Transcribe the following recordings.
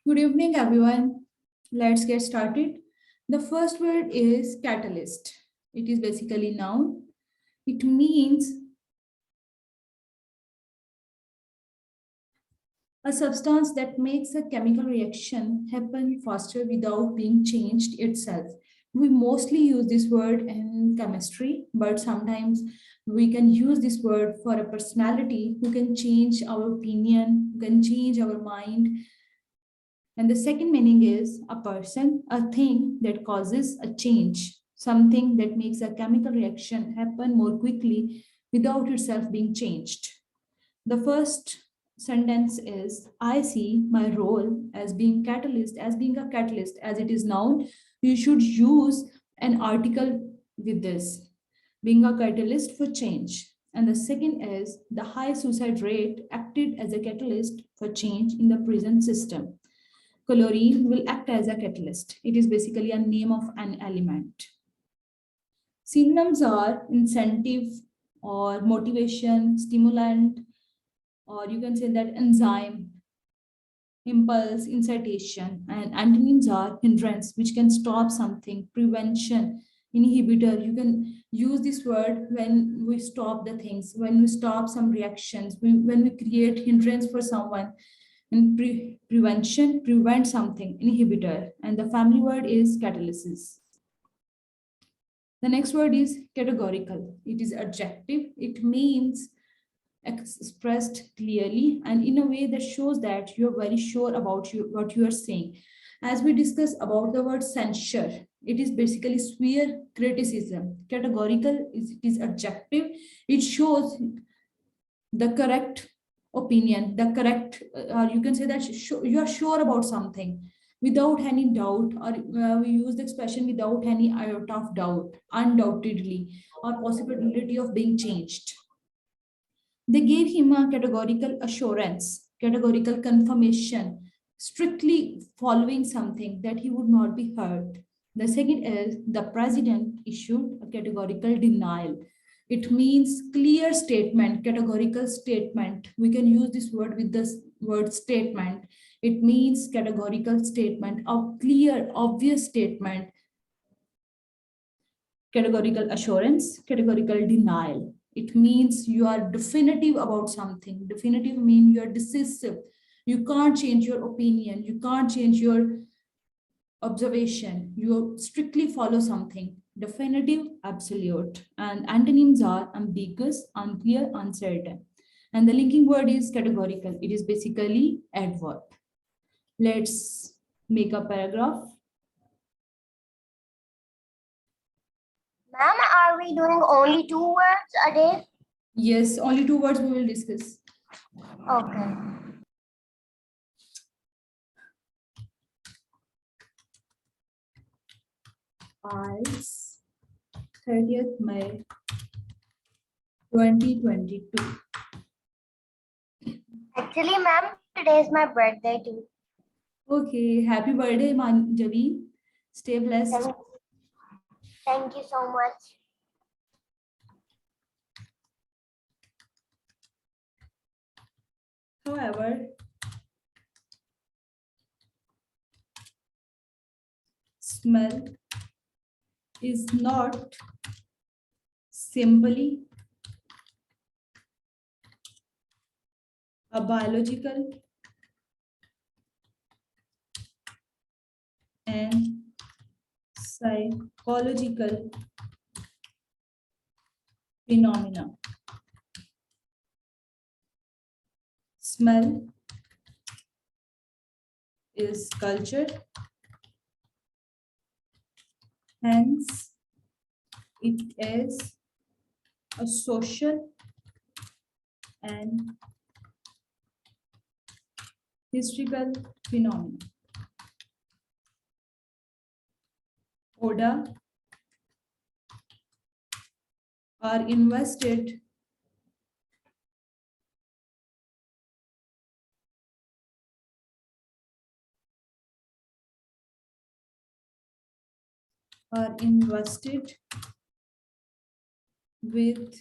Good evening, everyone. Let's get started. The first word is catalyst. It is basically noun. It means a substance that makes a chemical reaction happen faster without being changed itself. We mostly use this word in chemistry, but sometimes we can use this word for a personality who can change our opinion, who can change our mind. And the second meaning is a person, a thing that causes a change, something that makes a chemical reaction happen more quickly without itself being changed. The first sentence is I see my role as being catalyst, as being a catalyst, as it is noun. You should use an article with this, being a catalyst for change. And the second is the high suicide rate acted as a catalyst for change in the prison system. Chlorine will act as a catalyst. It is basically a name of an element. Synonyms are incentive or motivation, stimulant, or you can say that enzyme, impulse, incitation, and antonyms are hindrance, which can stop something, prevention, inhibitor. You can use this word when we stop the things, when we stop some reactions, when we create hindrance for someone. And prevention, prevent something, inhibitor. And the family word is catalysis. The next word is categorical. It is adjective. It means expressed clearly and in a way that shows that you're very sure about what you are saying. As we discussed about the word censure, it is basically severe criticism. Categorical is it is adjective. It shows the correct opinion, the correct, or you can say that you are sure about something without any doubt, or we use the expression without any iota of doubt, undoubtedly, or possibility of being changed. They gave him a categorical assurance, categorical confirmation, strictly following something that he would not be hurt. The second is the president issued a categorical denial. It means clear statement, categorical statement. We can use this word with this word statement. It means categorical statement, a clear, obvious statement, categorical assurance, categorical denial. It means you are definitive about something. Definitive means you are decisive. You can't change your opinion. You can't change your observation. You strictly follow something. Definitive, absolute. And antonyms are ambiguous, unclear, uncertain. And the linking word is categorical. It is basically adverb. Let's make a paragraph. Ma'am, are we doing only 2 words a day? Yes, only 2 words we will discuss. Okay. As 30th May 2022. Actually, ma'am, today is my birthday too. Okay, happy birthday, Manjavi. Stay blessed. Thank you so much. However, smell is not simply a biological and psychological phenomena. Smell is culture, hence it is a social and historical phenomenon. Oda are invested with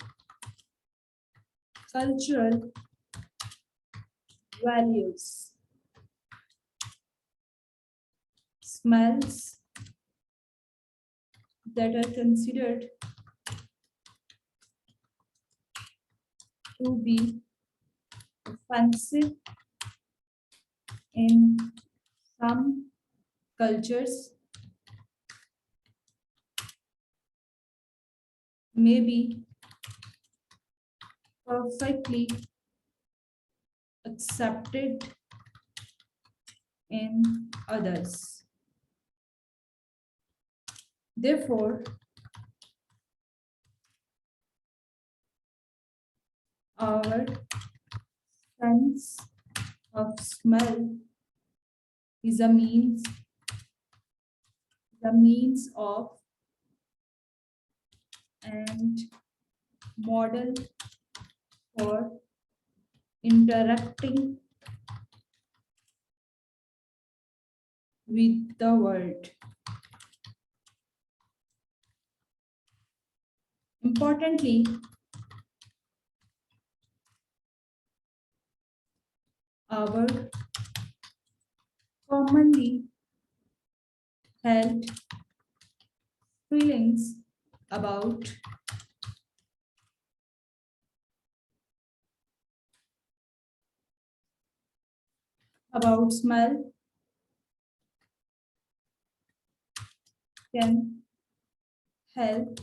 cultural values. smells that are considered to be offensive in some cultures may be perfectly accepted in others. Therefore, our sense of smell is a means of and model for interacting with the world. Importantly, our commonly held feelings about smell can help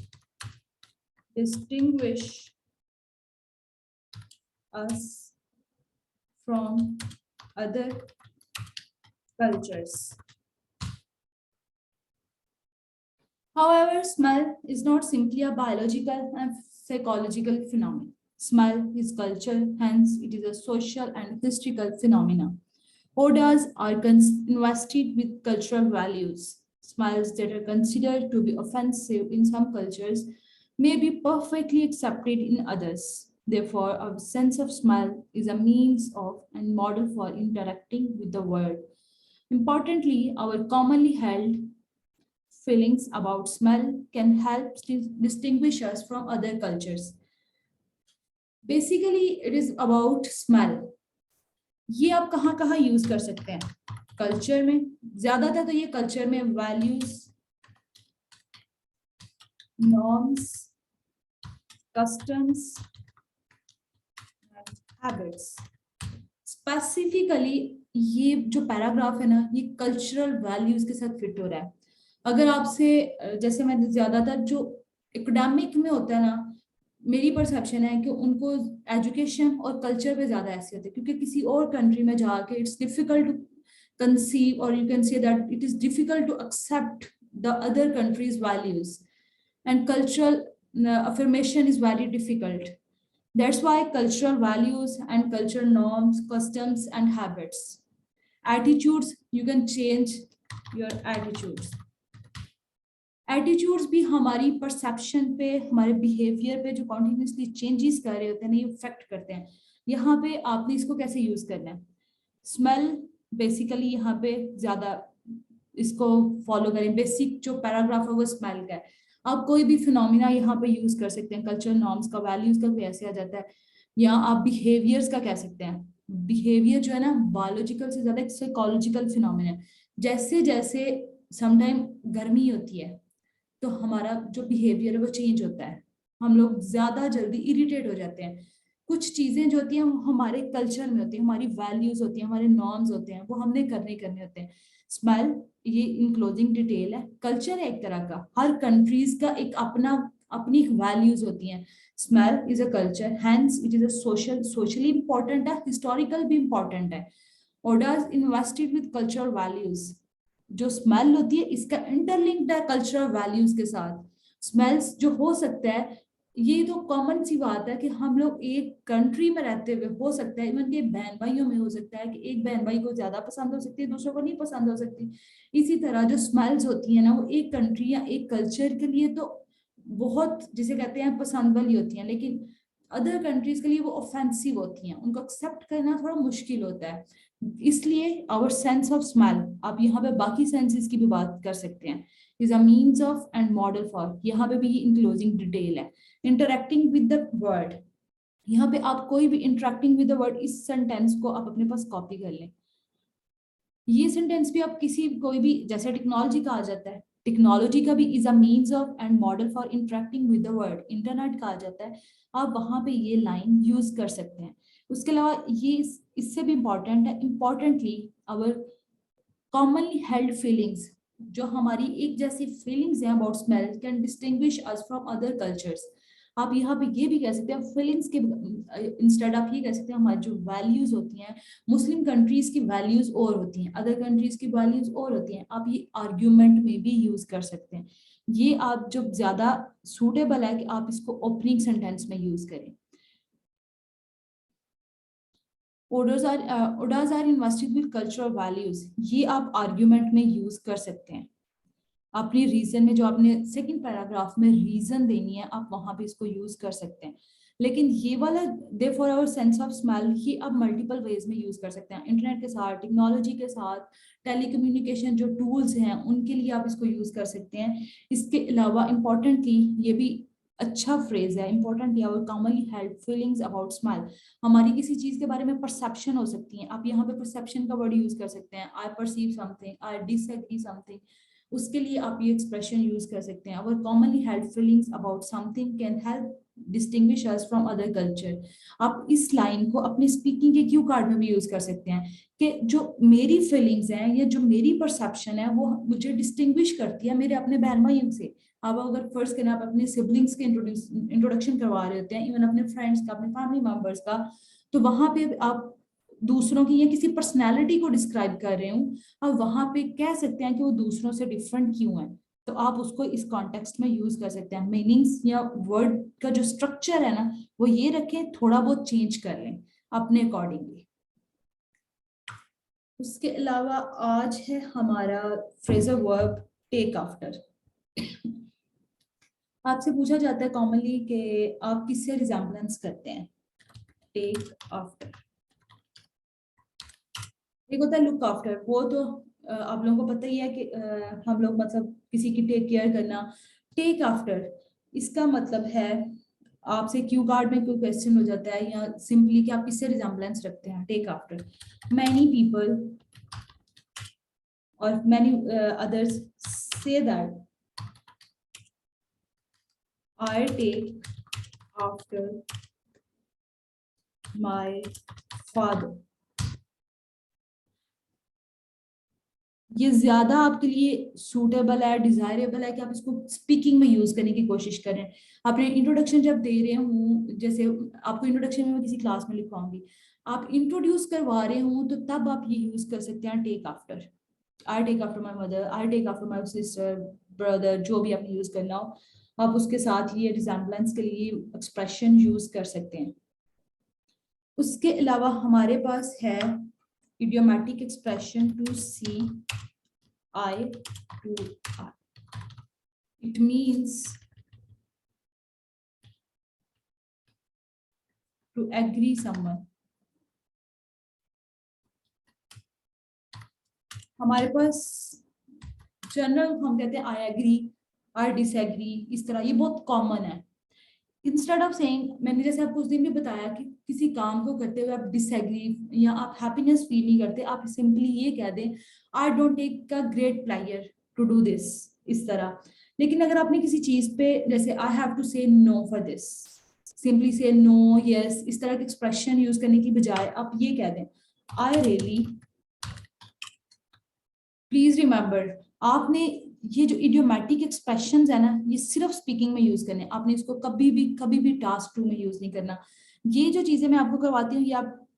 distinguish us from other cultures. However, smell is not simply a biological and psychological phenomenon. Smell is culture, hence it is a social and historical phenomenon. Odors are invested with cultural values. Smells that are considered to be offensive in some cultures may be perfectly accepted in others. Therefore, our sense of smell is a means of and model for interacting with the world. Importantly, our commonly held feelings about smell can help distinguish us from other cultures. Basically, it is about smell. ये आप कहाँ कहाँ use कर सकते हैं culture में ज्यादातर तो ये कल्चर में values norms customs habits specifically ये जो पैराग्राफ है ना ये कल्चरल वैल्यूज के साथ फिट हो रहा है अगर आपसे जैसे मैं ज्यादातर जो एकेडमिक में होता है ना मेरी परसेप्शन है कि उनको एजुकेशन और कल्चर पे ज्यादा हैसियत है क्योंकि किसी और कंट्री में जाके it's difficult to conceive or you can say that it is difficult to accept the other country's values and cultural affirmation is very difficult. That's why cultural values and cultural norms, customs and habits, attitudes, you can change your attitudes. Attitudes भी हमारी perception पे हमारे behaviour पे जो continuously changes कर रहे होते हैं ये इफेक्ट करते हैं यहाँ पे आपने इसको कैसे यूज करना है स्मेल बेसिकली यहाँ पे ज्यादा इसको फॉलो करें बेसिक जो पैराग्राफ है वो स्मेल का है आप कोई भी फिनोमिना यहाँ पे यूज कर सकते हैं कल्चरल नॉर्म्स का वैल्यूज का कैसे आ जाता है या आप बिहेवियर्स का कह सकते हैं बिहेवियर जो है ना बायोलॉजिकल से ज्यादा एक साइकोलॉजिकल फिनोमिना है जैसे जैसे समटाइम गर्मी होती है तो हमारा जो बिहेवियर है वो चेंज होता है हम लोग ज्यादा जल्दी इरिटेट हो जाते हैं कुछ चीजें जो होती हैं वो हमारे कल्चर में होती है हमारी वैल्यूज होती हैं हमारे नॉर्म्स होते हैं वो हमने करने होते हैं स्मेल ये इंक्लोजिंग डिटेल है कल्चर है एक तरह का हर कंट्रीज का एक अपनी वैल्यूज होती हैं smell is a culture hence it is a socially important है हिस्टोरिकल भी इंपॉर्टेंट है odours invested with cultural values जो स्मेल होती है इसका इंटरलिंक्ड है कल्चरल वैल्यूज के साथ स्मेल्स जो हो सकता है ये तो कॉमन सी बात है कि हम लोग एक कंट्री में रहते हुए हो सकता है इवन के बहन भाइयों में हो सकता है कि एक बहन भाई को ज्यादा पसंद हो सकती है दूसरों को नहीं पसंद हो सकती इसी तरह जो स्मेल्स होती है ना वो एक कंट्री या एक कल्चर के लिए तो बहुत जिसे कहते हैं पसंद वाली होती हैं लेकिन अदर कंट्रीज के लिए वो ऑफेंसिव होती हैं उनको एक्सेप्ट करना थोड़ा मुश्किल होता है इसलिए आवर सेंस ऑफ स्मेल आप यहाँ पे बाकी सेंसेस की भी बात कर सकते हैं is a means of and model for यहाँ पे भी ये इंक्लोजिंग डिटेल है इंटरेक्टिंग विद द वर्ड यहाँ पे आप कोई भी इंटरेक्टिंग विद द वर्ड इस सेंटेंस को आप अपने पास कॉपी कर लें ये सेंटेंस भी आप किसी कोई भी, जैसे टेक्नोलॉजी कहा जाता है, टेक्नोलॉजी का भी is a means of and model for interacting with the world, internet कहा जाता है, आप वहां पे ये लाइन यूज कर सकते हैं। उसके अलावा ये इससे भी इम्पोर्टेंट है, importantly our commonly held feelings, जो हमारी एक जैसी फीलिंग्स हैं about smell can distinguish us from other cultures. आप यहाँ पे ये भी कह सकते हैं फीलिंग्स के इंस्टेड आप ये कह सकते हैं हमारी जो वैल्यूज होती हैं, मुस्लिम कंट्रीज की वैल्यूज और होती हैं, अदर कंट्रीज की वैल्यूज और होती हैं, आप ये आर्ग्यूमेंट में भी यूज कर सकते हैं। ये आप जो ज्यादा सूटेबल है कि आप इसको ओपनिंग सेंटेंस में यूज करें। Odours are invested with cultural values, ये आप आर्ग्यूमेंट में यूज कर सकते हैं। अपनी रीजन में जो आपने सेकंड पैराग्राफ में रीजन देनी है, आप वहां पे इसको यूज कर सकते हैं। लेकिन ये वाला they for our sense of smell, ये आप मल्टीपल वेज में यूज कर सकते हैं, इंटरनेट के साथ, टेक्नोलॉजी के साथ, टेलीकम्युनिकेशन जो टूल्स हैं उनके लिए आप इसको यूज कर सकते हैं। इसके अलावा इंपॉर्टेंटली ये भी अच्छा फ्रेज है, importantly our commonly held feelings about smell, हमारी किसी चीज के बारे में परसेप्शन हो सकती है, आप यहाँ पे परसेप्शन का वर्ड यूज कर सकते हैं, I perceive something, I disagree something, उसके लिए आप ये एक्सप्रेशन यूज कर सकते हैं। Our commonly held feelings about something can help distinguish us from other culture. आप इस लाइन को अपने स्पीकिंग के क्यू कार्ड में भी यूज कर सकते हैं कि जो मेरी फीलिंग्स हैं या जो मेरी परसेप्शन है वो मुझे डिस्टिंग्विश करती है मेरे अपने बहन भाइयों से। आप अगर फर्स्ट करें आप अपने सिबलिंग्स के इंट्रोडक्शन करवा रहे होते हैं, इवन अपने फ्रेंड्स का, अपने फैमिली मेंबर्स का, तो वहां पे आप दूसरों की या किसी पर्सनैलिटी को डिस्क्राइब कर रहे हूँ, अब वहां पे कह सकते हैं कि वो दूसरों से डिफरेंट क्यों है, तो आप उसको इस कॉन्टेक्स्ट में यूज कर सकते हैं। मीनिंग्स या वर्ड का जो स्ट्रक्चर है ना वो ये रखें, थोड़ा बहुत चेंज कर लें अपने अकॉर्डिंगली। उसके अलावा आज है हमारा फ्रेजल वर्ब टेक आफ्टर। आपसे पूछा जाता है कॉमनली कि आप किससे रिजेम्बलेंस करते हैं। टेक आफ्टर एक होता है लुक आफ्टर, वो तो आप लोगों को पता ही है कि हम लोग मतलब किसी की टेक केयर करना। टेक आफ्टर इसका मतलब है, आपसे क्यू कार्ड में कोई क्वेश्चन हो जाता है या सिंपली कि आप किससे रिजेम्बलेंस रखते हैं, टेक आफ्टर मैनी पीपल और मैनी अदर्स से that I take after my father. ये ज्यादा आपके लिए सूटेबल है, डिजायरेबल है कि आप इसको स्पीकिंग में यूज करने की कोशिश करें। आपने इंट्रोडक्शन जब दे रहे हूँ, जैसे आपको इंट्रोडक्शन में मैं किसी क्लास में लिखवाऊंगी, आप इंट्रोड्यूस करवा रहे हूँ तो तब आप ये यूज कर सकते हैं take after. I take after my mother, I take after my sister, brother, जो भी आपने यूज करना हो, आप उसके साथ ये रिजेम्बलेंस के लिए एक्सप्रेशन यूज कर सकते हैं। उसके अलावा हमारे पास है idiomatic expression to see eye to eye. It means to agree someone. हमारे पास जनरल हम कहते हैं आई एग्री, आई डिसएग्री, इस तरह ये बहुत कॉमन है। इंस्टेड ऑफ सेइंग, मैंने जैसे आपको उस दिन भी बताया कि किसी काम को करते हुए आप डिसएग्री या आप हैप्पीनेस फील नहीं करते, आप सिंपली ये कह दें I don't take a great pleasure to do this, इस तरह। लेकिन अगर आपने किसी चीज पे जैसे I have to say no for this, simply say no yes, इस तरह के एक्सप्रेशन यूज करने की बजाय आप ये कह दें आई रियली प्लीज रिमेंबर। आपने ये जो इडियोमैटिक एक्सप्रेशंस है ना, ये सिर्फ स्पीकिंग में यूज करने, आपने इसको कभी भी टास्क 2 में यूज नहीं करना। ये जो चीजें मैं आपको करवाती हूँ ये आप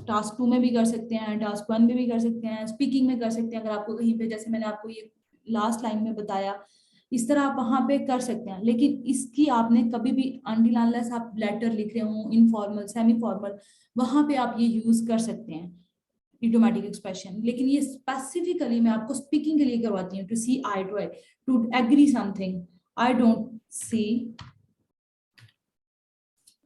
टास्क 2 में भी कर सकते हैं, टास्क 1 में भी कर सकते हैं, स्पीकिंग में कर सकते हैं। अगर आपको कहीं पे, जैसे मैंने आपको ये लास्ट लाइन में बताया, इस तरह आप वहां पे कर सकते हैं। लेकिन इसकी आपने कभी भी अनटिल अनलेस आप लेटर लिख रहे हो, इनफॉर्मल, सेमी फॉर्मल, वहां पे आप ये यूज कर सकते हैं idiomatic expression। लेकिन ये स्पेसिफिकली मैं आपको स्पीकिंग के लिए करवाती हूँ, to see eye to eye, to agree something, I don't see.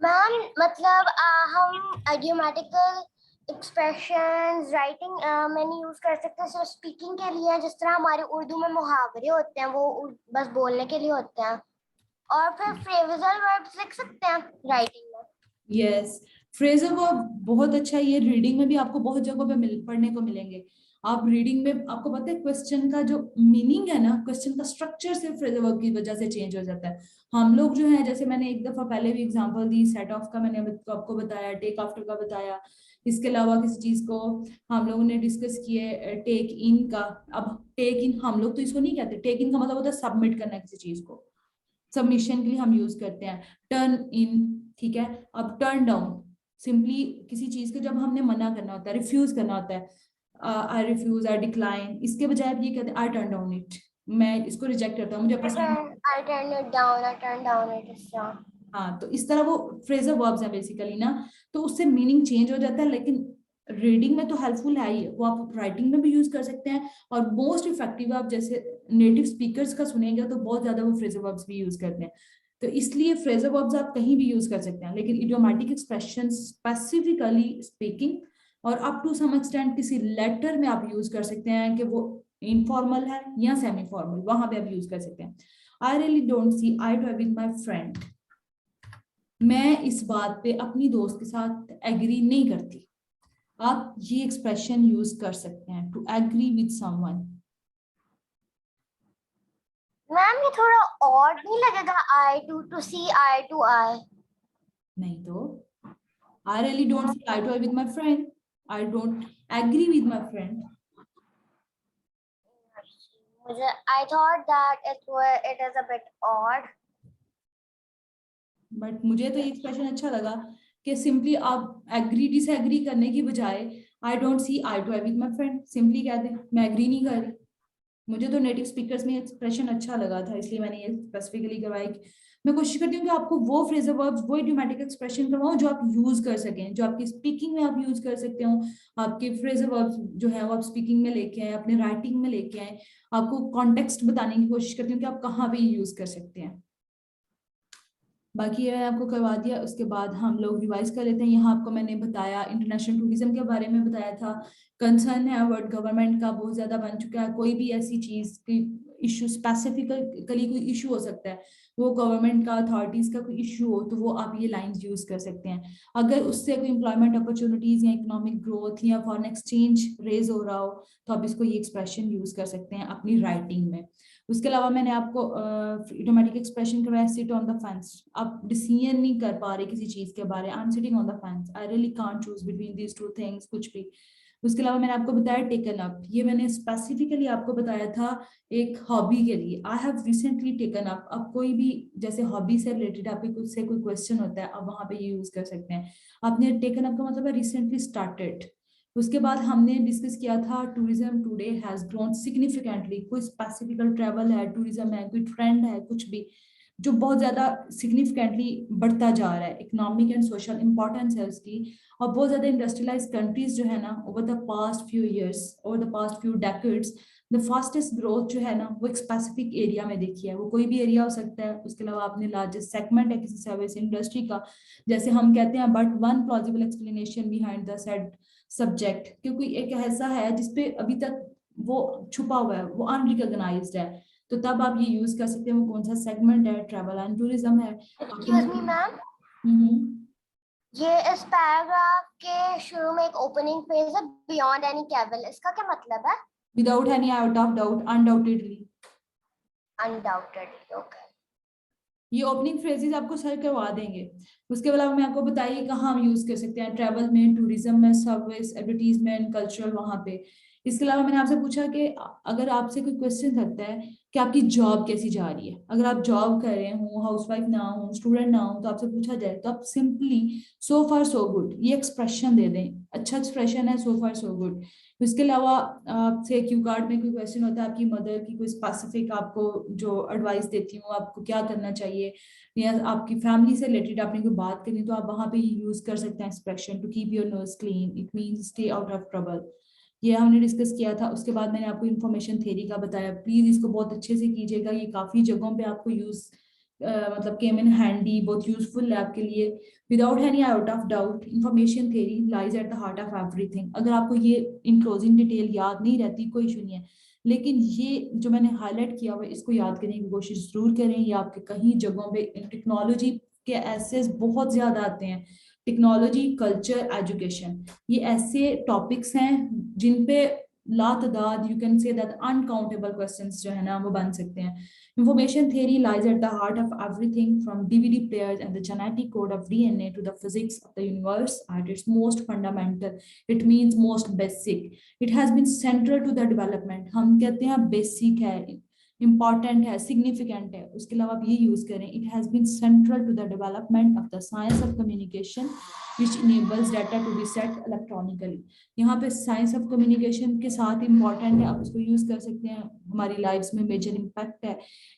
Ma'am मतलब हम आइडियोमेटिकल एक्सप्रेशंस राइटिंग में नहीं यूज कर सकते, सिर्फ स्पीकिंग के लिए, जिस तरह हमारे उर्दू में मुहावरे होते हैं वो बस बोलने के लिए होते हैं। और फिर फ्रेजल वर्ब्स लिख सकते हैं राइटिंग में। यस, फ्रेजल वर्ब बहुत अच्छा है, ये रीडिंग में भी आपको बहुत जगहों पे पढ़ने को मिलेंगे। आप रीडिंग में, आपको पता है क्वेश्चन का जो मीनिंग है ना, क्वेश्चन का स्ट्रक्चर सिर्फ फ्रेजल वर्ब की वजह से चेंज हो जाता है। हम लोग जो है, जैसे मैंने एक दफा पहले भी एग्जांपल दी, सेट ऑफ का मैंने आपको बताया, टेक आफ्टर का बताया, इसके अलावा किसी चीज को हम लोगों ने डिस्कस किए टेक इन का। अब टेक इन हम लोग तो इसको नहीं कहते, टेक इन का मतलब होता है सबमिट करना है किसी चीज को, सबमिशन के लिए हम यूज करते हैं टर्न इन, ठीक है। अब टर्न डाउन सिंपली किसी चीज को जब हमने मना करना होता है, रिफ्यूज करना होता है, आई रिफ्यूज, आई डिक्लाइन, इसके बजाय आप ये कहते हैं आई टर्न डाउन इट, मैं इसको रिजेक्ट करता हूँ, मुझे पसंद। I turn it down, I turn down it is down. हाँ, तो इस तरह वो फ्रेजल वर्ब्स है बेसिकली ना, तो उससे मीनिंग चेंज हो जाता है, लेकिन रीडिंग में तो हेल्पफुल है ही, वो आप राइटिंग में भी यूज कर सकते हैं, और मोस्ट इफेक्टिव आप जैसे नेटिव स्पीकर्स का सुनेंगे तो बहुत ज्यादा वो फ्रेजल वर्ब्स भी यूज करते हैं। तो इसलिए फ्रेजल वर्ब्स आप कहीं भी यूज कर सकते हैं, लेकिन इडियोमैटिक एक्सप्रेशन स्पेसिफिकली स्पीकिंग और अप टू सम एक्सटेंट किसी लेटर में आप यूज कर सकते हैं कि वो इनफॉर्मल है या सेमी फॉर्मल, वहां पे आप यूज कर सकते हैं। I really don't see eye to with my friend, मैं इस बात पे अपनी दोस्त के साथ एग्री नहीं करती, आप ये एक्सप्रेशन यूज कर सकते हैं, to agree with someone. Ma'am ये थोड़ा ऑड नहीं लगेगा, I to see, eye to eye? नहीं तो, I really don't see eye to with my friend, I don't agree with my friend. मुझे I thought that it is a bit odd. But मुझे तो ये expression अच्छा लगा कि simply आप एग्री डिसएग्री करने की बजाय I don't see eye to with my friend simply कह दें, मैं एग्री नहीं कर रही। मुझे तो नेटिव स्पीकर्स में एक्सप्रेशन अच्छा लगा था, इसलिए मैंने ये स्पेसिफिकली करवाई। मैं कोशिश करती हूँ कि आपको वो फ्रेजल वर्ब्स, वो इडियोमैटिक एक्सप्रेशन करवाऊं जो आप यूज कर सकें, जो आपकी स्पीकिंग में आप यूज कर सकते हो। आपके फ्रेजल वर्ब्स जो है वो आप स्पीकिंग में लेके आए, अपने राइटिंग में लेके आए, आपको कॉन्टेक्स्ट बताने की कोशिश करती हूँ कि आप कहाँ पे यूज कर सकते हैं। बाकी ये मैंने आपको करवा दिया, उसके बाद हम लोग रिवाइज कर लेते हैं। यहाँ आपको मैंने बताया इंटरनेशनल टूरिज्म के बारे में बताया था, कंसर्न है वर्ल्ड गवर्नमेंट का बहुत ज्यादा बन चुका है, कोई भी ऐसी चीज की इशू स्पेसिफिकली कोई इशू हो सकता है, वो गवर्नमेंट का अथॉरिटीज का कोई इशू हो, तो वो आप ये लाइंस यूज कर सकते हैं। अगर उससे कोई एम्प्लॉयमेंट अपॉर्चुनिटीज या इकोनॉमिक ग्रोथ या फॉरेन एक्सचेंज रेज हो रहा हो, तो आप इसको ये एक्सप्रेशन यूज कर सकते हैं अपनी राइटिंग में। उसके अलावा मैंने आपको इडियोमैटिक एक्सप्रेशन करवाया सिट ऑन द फेंस, आप डिसीजन नहीं कर पा रहे किसी चीज के बारे, I am sitting on the fence, I really can't choose between these two things, कुछ भी। उसके अलावा मैंने आपको बताया टेकन अप, ये मैंने स्पेसिफिकली आपको बताया था एक हॉबी के लिए, I have recently taken up. अब कोई भी जैसे हॉबी से रिलेटेड आपके कुछ से कोई क्वेश्चन होता है, आप वहां पे ये यूज कर सकते हैं। आपने टेकन अप का मतलब है रिसेंटली स्टार्टेड। उसके बाद हमने डिस्कस किया था tourism today has grown significantly, कोई स्पेसिफिकल ट्रैवल है, टूरिज्म है, कोई ट्रेंड है, कुछ भी जो बहुत ज्यादा सिग्निफिकेंटली बढ़ता जा रहा है, इकोनॉमिक एंड सोशल इंपॉर्टेंस है उसकी। और बहुत ज्यादा इंडस्ट्रियलाइज कंट्रीज जो है ना, over the past few years, over the past few decades, the fastest growth जो है ना वो एक स्पेसिफिक एरिया में देखी है, वो कोई भी एरिया हो सकता है। उसके अलावा आपने लार्जेस्ट सेगमेंट है किसी सर्विस इंडस्ट्री का, जैसे हम कहते हैं but one plausible explanation behind the said subject, क्योंकि एक ऐसा है जिसपे अभी तक वो छुपा हुआ है, वो अनरिकॉग्नाइज्ड है, तो तब आप ये यूज कर सकते हैं। वो कौन सा सेगमेंट है, ट्रैवल एंड टूरिज्म है। Excuse me, ma'am. ये इस पैराग्राफ के शुरू में एक ओपनिंग फ्रेज है, बियॉन्ड एनी कैवल, इसका क्या मतलब है? Without any out of doubt, undoubtedly. Undoubtedly, okay. ये ओपनिंग फ्रेजेस आपको सर करवा देंगे। उसके अलावा मैं आपको बताइए कहाँ हम यूज कर सकते हैं, ट्रैवल में, टूरिज्म में, सर्विस, एडवर्टीजमेंट, कल्चरल, वहां पे। इसके अलावा मैंने आपसे पूछा कि अगर आपसे कोई क्वेश्चन करता है कि आपकी जॉब कैसी जा रही है, अगर आप जॉब कर रहे हो, हाउसवाइफ ना हो, स्टूडेंट ना हो, तो आपसे पूछा जाए तो आप सिंपली सो फार सो गुड ये एक्सप्रेशन दे दें, अच्छा एक्सप्रेशन है सो फार सो गुड। इसके अलावा आपसे क्यू कार्ड में कोई क्वेश्चन होता है, आपकी मदर की कोई स्पेसिफिक आपको जो एडवाइस देती हूँ आपको क्या करना चाहिए, या आपकी फैमिली से रिलेटेड आपने कोई बात करनी, तो आप वहां पे यूज कर सकते हैं expression, to keep your nose clean, it means stay out of trouble. ये हमने डिस्कस किया था। उसके बाद मैंने आपको इन्फॉर्मेशन थ्योरी का बताया, प्लीज इसको बहुत अच्छे से कीजिएगा, ये काफी जगहों पे आपको यूज मतलब केम इन हैंडी, बहुत यूजफुल है आपके लिए। Without any out of doubt information theory lies at the heart of everything. अगर आपको ये इन क्लोजिंग डिटेल याद नहीं रहती कोई इशू नहीं है, लेकिन ये जो मैंने हाईलाइट किया हुआ है इसको याद करने की कोशिश जरूर करें। ये आपके कहीं जगहों पे टेक्नोलॉजी के एसेस बहुत ज्यादा आते हैं, टेक्नोलॉजी, कल्चर, एजुकेशन, ये ऐसे टॉपिक्स हैं जिन पे लातदाद, you can say that uncountable questions जो है ना वो बन सकते हैं. Information theory lies at the heart of everything from DVD players and the genetic code of DNA to the physics of the universe at its most fundamental. It means most basic. It has been central to the development. हम कहते हैं basic है, important है, significant है, उसके अलावा आप ये use करें. It has been central to the development of the science of communication, which enables data to be set electronically. यहाँ पे साइंस ऑफ कम्युनिकेशन के साथ इम्पॉर्टेंट है, आप इसको यूज कर सकते हैं, हमारी लाइफ्स में मेजर इम्पैक्ट है.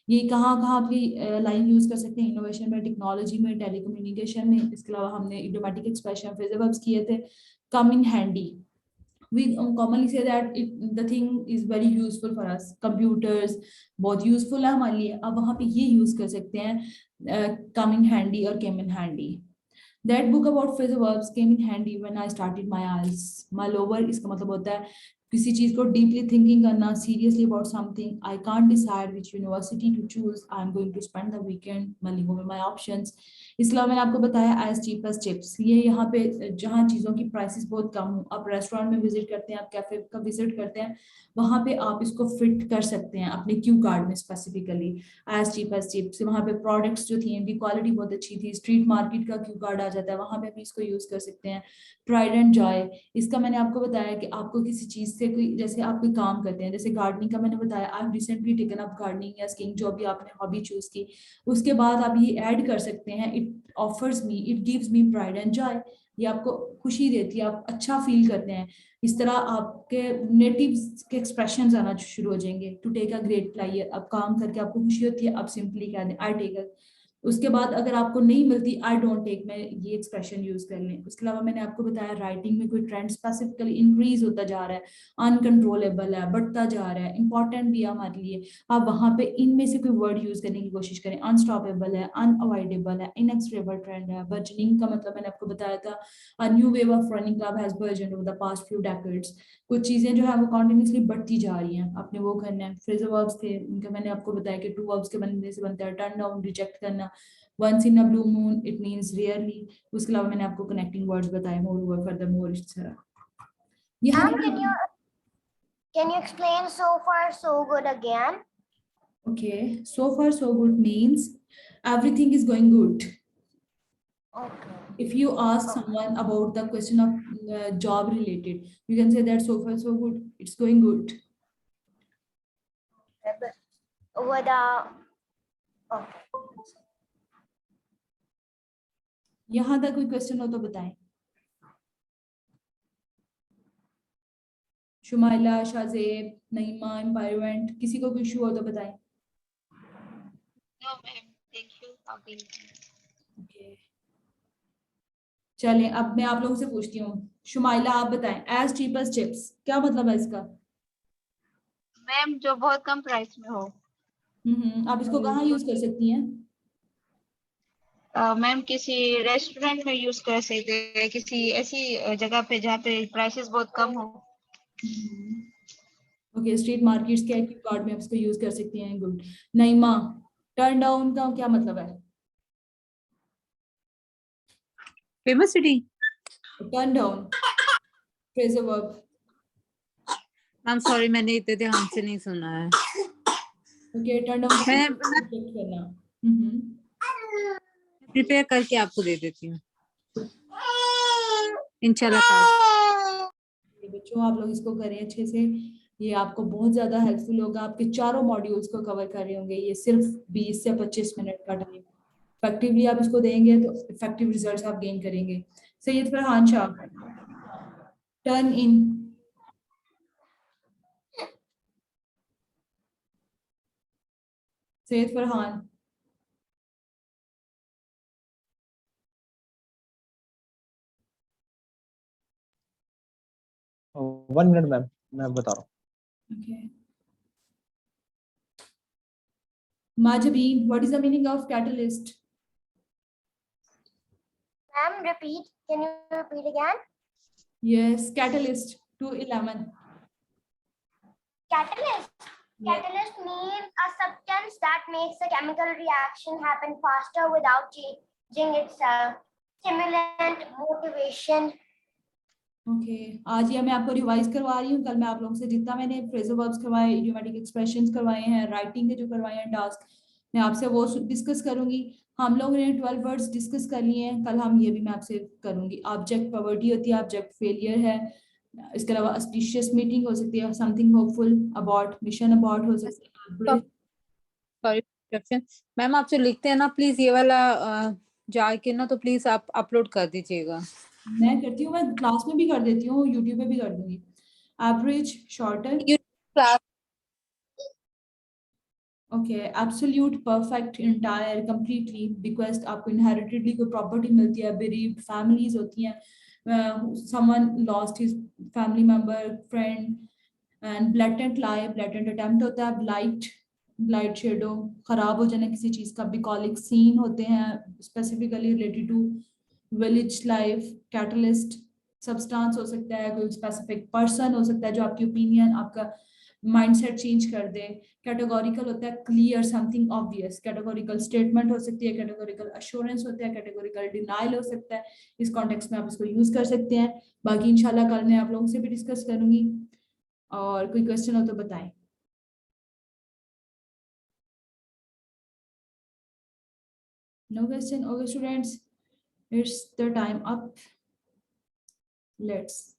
ये कहाँ कहाँ आपकी लाइन यूज कर सकते हैं? इनोवेशन में, टेक्नोलॉजी में, टेलीकम्युनिकेशन में. इसके अलावा हमने इडियोमैटिक एक्सप्रेशन, फ्रेजल वर्ब्स किए थे. Come in handy, we commonly say that the thing is very useful for us. computers बहुत useful है हमारे लिए. अब वहाँ पे ये यूज कर सकते हैं come in handy और came in handy. That book about phrasal verbs came in handy when I started my IELTS. Mull over इसका मतलब होता है किसी चीज को डीपली थिंकिंग करना, seriously about something. I can't decide which university to choose, I am going to spend the weekend mulling over my options. इसलिए मैंने आपको बताया एज चीप एज चिप्स. ये यहाँ पे जहाँ चीज़ों की प्राइसेस बहुत कम हो, आप रेस्टोरेंट में विजिट करते हैं, आप कैफे का विजिट करते हैं, वहाँ पे आप इसको फिट कर सकते हैं अपने क्यू कार्ड में specifically. As cheap as chips, वहाँ पे प्रोडक्ट्स जो थी उनकी क्वालिटी बहुत अच्छी थी. स्ट्रीट मार्केट का क्यू कार्ड आ जाता है, वहाँ पे भी इसको यूज कर सकते हैं. प्राइड एंड जॉय, इसका मैंने आपको बताया कि आपको किसी चीज से कोई, जैसे आप कोई काम करते हैं, जैसे गार्डनिंग का मैंने बताया, I recently taken up gardening या स्कीइंग, जो भी आपने हॉबी चूज की, उसके बाद आप ये ऐड कर सकते हैं. It offers me, it gives me pride and Joy. ये आपको खुशी देती है, आप अच्छा फील करते हैं. इस तरह आपके नेटिव के एक्सप्रेशन आना शुरू हो जाएंगे. To take a great player, अब काम करके आपको खुशी होती है, आप सिंपली कह दें आई टेक अ. उसके बाद अगर आपको नहीं मिलती, आई डोंट टेक, मैं ये एक्सप्रेशन यूज कर लें. उसके अलावा मैंने आपको बताया राइटिंग में कोई ट्रेंड स्पेसिफिकली इंक्रीज होता जा रहा है, अनकंट्रोलेबल है, बढ़ता जा रहा है, इंपॉर्टेंट भी है हमारे लिए. आप वहां पे इनमें से कोई वर्ड यूज करने की कोशिश करें. अनस्टॉपेबल है, अनअवॉइडेबल है, इनएक्सट्रेबल ट्रेंड है. बर्जनिंग का मतलब मैंने आपको बताया था, a new wave of running club has burgeoned over the past few decades. कुछ चीजें जो है वो कॉन्टिन्यूसली बढ़ती जा रही हैं, आपने वो करना है. फ्रेजल वर्ब्स थे, उनका मैंने आपको बताया कि टू वर्ब्स के बनने से बनता है टर्न डाउन, रिजेक्ट करना. Once in a blue moon, it means rarely. उसके अलावा मैंने आपको कनेक्टिंग वर्ड्स बताए, मोर ओवर, फर्दर मोर, इस तरह. यहाँ Can you explain so far so good again? okay, so far so good means everything is going good. Okay. If you ask someone about the question of job related, you can say that so far so good, it's going good. With okay. यहाँ तक कोई question हो तो बताएं. शुमाइला, शाजेब, नईमा, एम्पायरमेंट, किसी को कोई issue हो तो बताएं. No, ma'am. Thank you. Okay. चलें, अब मैं आप लोगों से पूछती हूँ. शुमाइला, आप बताएं, एज चीप एज चिप्स क्या मतलब है इसका? मैम, जो बहुत कम प्राइस में हो. आप इसको कहाँ यूज कर सकती हैं? मैम, किसी रेस्टोरेंट में यूज कर सकते हैं, किसी ऐसी जगह पे जहाँ पे प्राइसेस बहुत कम हो. ओके, स्ट्रीट मार्केट्स के क्यू कार्ड में आप इसको यूज कर सकती हैं. गुड. नईमा, टर्न डाउन का क्या मतलब है? Famous city. Turn down phrasal verb. I am sorry, मैंने इतने ध्यान से नहीं सुना है. ओके, टर्न डाउन मैं करना. प्रिपेयर करके आपको दे देती हूँ इंशाल्लाह. बच्चों, आप लोग इसको करें अच्छे से. ये आपको बहुत ज्यादा हेल्पफुल होगा. आपके चारों मॉड्यूल्स को कवर कर रहे होंगे. ये सिर्फ 20 से 25 मिनट का टाइम इफेक्टिवली आप इसको देंगे तो इफेक्टिव रिजल्ट्स आप गेन करेंगे. Syed Farhan Shah, turn in. Syed Farhan, one minute ma'am, मैं बता रहा हूँ. okay. Majabeen, what is the meaning of catalyst? Ma'am, repeat. Can you repeat again? Yes, catalyst 211. Catalyst. Yeah. Catalyst means a substance that makes a chemical reaction happen faster without changing itself. Stimulant, motivation. Okay आज ये मैं आपको revise करवा रही हूँ। कल मैं आप लोगों से जितना मैंने फ्रेजल वर्ब्स करवाए, इडियोमैटिक एक्सप्रेशंस करवाए हैं, राइटिंग के जो करवाए हैं टास्क, मैं आपसे वो डिस्कस करूंगी। हम लोग ने 12 वर्ड्स डिस्कस कर लिए हैं, कल हम ये भी मैं आपसे करूंगी। ऑब्जेक्ट पॉवर्टी होती है, ऑब्जेक्ट फेलियर है, इसके अलावा ऑस्पिशियस मीटिंग हो सकती है, something hopeful, about mission, about हो सकता है। Sorry interruption. मैम आप जो लिखते हैं ना प्लीज ये वाला जाके ना तो प्लीज आप अपलोड कर दीजिएगा। मैं करती हूँ, मैं क्लास में भी कर देती हूँ, यूट्यूब पे भी कर दूंगी। Average, shorter, class okay, absolute, perfect, entire, completely, because आपको इनहेरिटेडली कोई प्रॉपर्टी मिलती है, बेरीव्ड फैमिलीज होती हैं, someone lost his family member, friend, and blatant lie, blatant attempt होता है, ब्लाइट, ब्लाइट शेडो, खराब हो जाना किसी चीज का, बिकॉलिक सीन होते हैं specifically related to village life, catalyst, substance हो सकता है, कोई स्पेसिफिक पर्सन हो सकता है जो आपकी ओपिनियन, आपका माइंडसेट चेंज कर दे। कैटेगोरिकल होता है clear, something obvious, categorical statement हो सकती है, कैटेगोरिकल अश्योरेंस होता है, कैटेगोरिकल डिनाइल हो सकता है। इस कॉन्टेक्स्ट में आप इसको यूज कर सकते हैं। बाकी इंशाल्लाह कल मैं आप लोगों से भी डिस्कस करूंगी, और कोई क्वेश्चन हो तो बताएं। No question? Okay, students, it's the time up. Let's